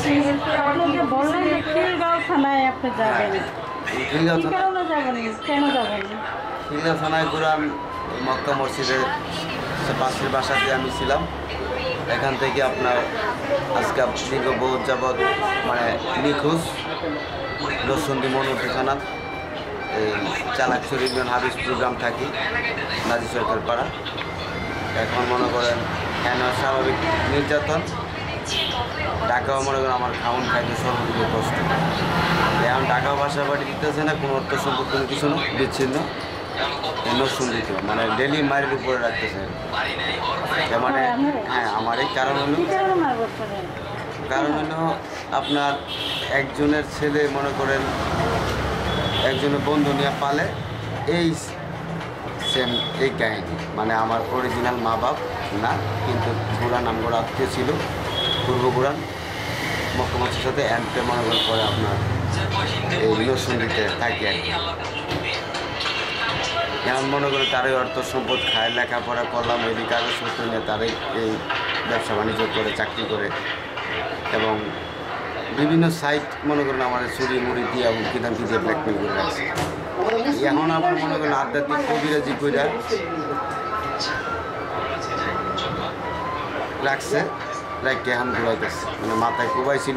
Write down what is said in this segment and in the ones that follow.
আপনাকে বললেন যে খিলগাঁও থানায় আপনি যাবেন, খিলগাঁও কি থানা কারণে যাবেন, কেন যাবেন? খিলগাঁও থানায় ঘুরান মক্কা মসজিদের পাশের বাসা দিয়ে আমি ছিলাম। এখান থেকে আপনার আজকে দীর্ঘ বহু যাবৎ মানে নিখোঁজ নরসিংদী মনোহর থানা এই চালাকচুর ইউনিয়ন হাবিজ প্রোগ্রাম থাকি নাজি সরকার পাড়া। এখন মনে করেন কেন স্বাভাবিক নির্যাতন, টাকাও মনে করেন আমার খাওয়ান খাইতে সর্বদিকে কষ্ট। এখন টাকাও বাসা বাড়ি দিতেছে না, কোনো অর্থ সম্পদ কোনো কিছু না, বিচ্ছিন্ন নরসিংদীতে মানে ডেলি মায়ের উপরে রাখতেছে। মানে হ্যাঁ, আমার এই কারণ হলো আপনার একজনের ছেলে মনে করেন একজনের বন্ধু নিয়ে পালে, এই সেম এই কাহিনী। মানে আমার অরিজিনাল মা বাপ না, কিন্তু গুড়ান আমগোর আত্মীয় ছিল পূর্ব গুড়ান মক্কা মসজিদের সাথে অ্যান্টে মনে করেন পরে আপনার এই নরসিংদীতে থাকি আর কি। যেমন মনে করেন তারই অর্থ সম্পদ খায়, লেখাপড়া করলাম, এই কাগজপত্র নিয়ে তারাই এই ব্যবসা বাণিজ্য করে চাকরি করে এবং বিভিন্ন সাইট মনে করেন আমাদের চুরি মুড়ি দিয়ে কিদামকি দিয়ে ব্ল্যাকমেল করে রাখছে। এখন আবার মনে করেন আধ্যাত্মিক কবিরাজি করে রাখছে, রাখতে এখন ঘুরাইতেছে, মানে মাথায় কুবাই ছিল।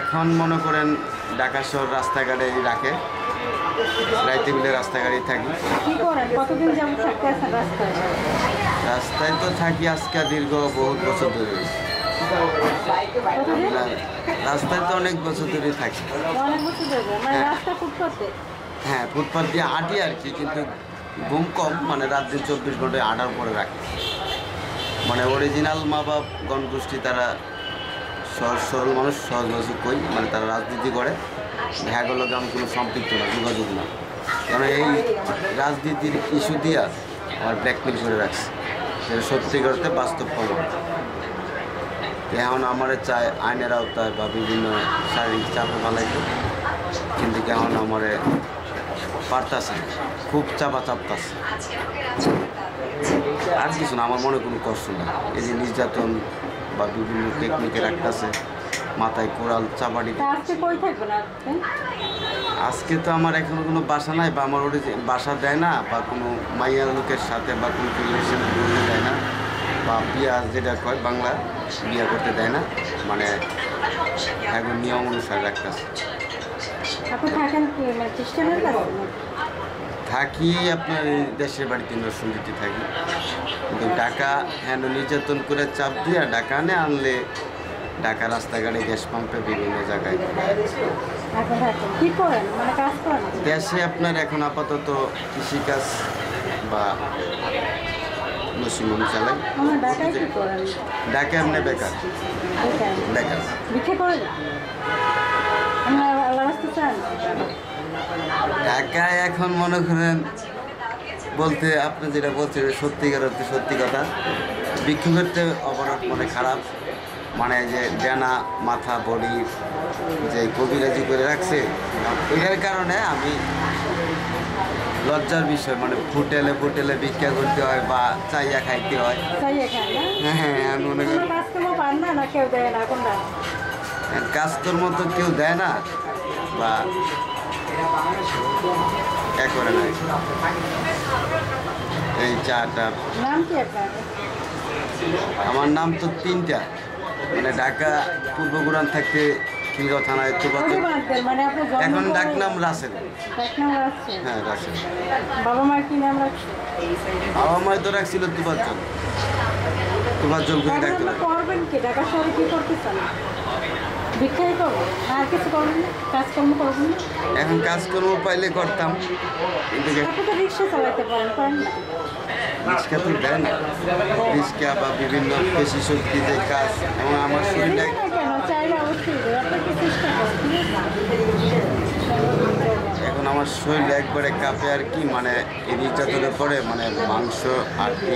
এখন মনে করেন ঢাকা শহর রাস্তাঘাটে রাখে, রাইতে মিলে রাস্তাঘাটে থাকি। রাস্তায় তো থাকি আজকে দীর্ঘ বহুত বছর ধরে, রাস্তায় তো অনেক বছর ধরে থাকি। হ্যাঁ, ফুটপাথ দিয়ে হাঁটি আর কি, কিন্তু ঘুম কম, মানে রাত দিন 24 ঘন্টায় হাঁটার পরে রাখি। মানে অরিজিনাল মা বাপ গণগোষ্ঠী, তারা সহজ সরল মানুষ, সহজভাবে কই, মানে তারা রাজনীতি করে, হ্যাগুলো যেমন কোনো সম্পৃক্ত না, যোগাযোগ না। কেন এই রাজনীতির ইস্যু দিয়া আমার ব্ল্যাকমেল করে রাখছে, যেটা সত্যি করতে বাস্তব খবর। এখন আমার চায় আইনের আওতায় বা বিভিন্ন শারীরিক চাপে ফেলাইতে, কিন্তু এখন আমার পারতাছে, খুব চাপা চাপতাছে। আর কিছু না, আমার মনে কোনো কষ্ট না। এই যে নির্যাতন বা বিভিন্ন টেকনিকে রাখতেছে, মাথায় কোরাল চাপাটি। আজকে তো আমার এখনো কোনো বাসা নাই, বা আমার বাসা দেয় না, বা কোনো মাইয়ার লোকের সাথে বা কোনো রিলেশন করতে দেয় না, বা বিয়া যেটা কয় বাংলা বিয়া করতে দেয় না, মানে এখন নিয়ম অনুসারে রাখতেছে। থাকি আপনার দেশের বাড়িতে নরসিংদীতে থাকি, কিন্তু টাকা হ্যাঁ নির্যাতন করে চাপ দিয়ে টাকা আনলে ঢাকা রাস্তাঘাটে গ্যাস পাম্পে বিভিন্ন জায়গায় দেশে আপনার এখন আপাতত কৃষিকাজ বা নসিমন চালাই। ঢাকা এমনি বেকার বেকার ঢাকায় এখন মনে করেন বলতে আপনি যেটা বলছেন সত্যিকার অর্থে সত্যি কথা, বিক্ষোভের অবরোধ মানে খারাপ, মানে যে ডেনা মাথা বডি যে কবিরাজি করে রাখছে, এটার কারণে আমি লজ্জার বিষয়, মানে হোটেলে ভিক্ষা করতে হয় বা চাইয়া খাইতে হয়। হ্যাঁ, মনে করেন কাজকর্ম তো কেউ দেয় না বা করে নাই। এই চাটা আমার নাম তো 3টা, মানে ঢাকা পূর্ব গুড়ান থাকতে খিলগাঁও থানায় এখন ডাক নাম রাসেল। হ্যাঁ, রাসেল। বাবা মায়ের তো রাখছিল তুফাজ্জল করে ডাকতে। এখন কাজকর্ম পাইলে করতাম, কিন্তু রিক্সা তো দেয় না, রিক্সা বা বিভিন্ন পেশি শক্তিতে কাজ। এবং আমার শরীরটা এখন আমার শরীর একবারে কাঁপে আর কি, মানে এই নির্যাতনের পরে মানে মাংস আর কি।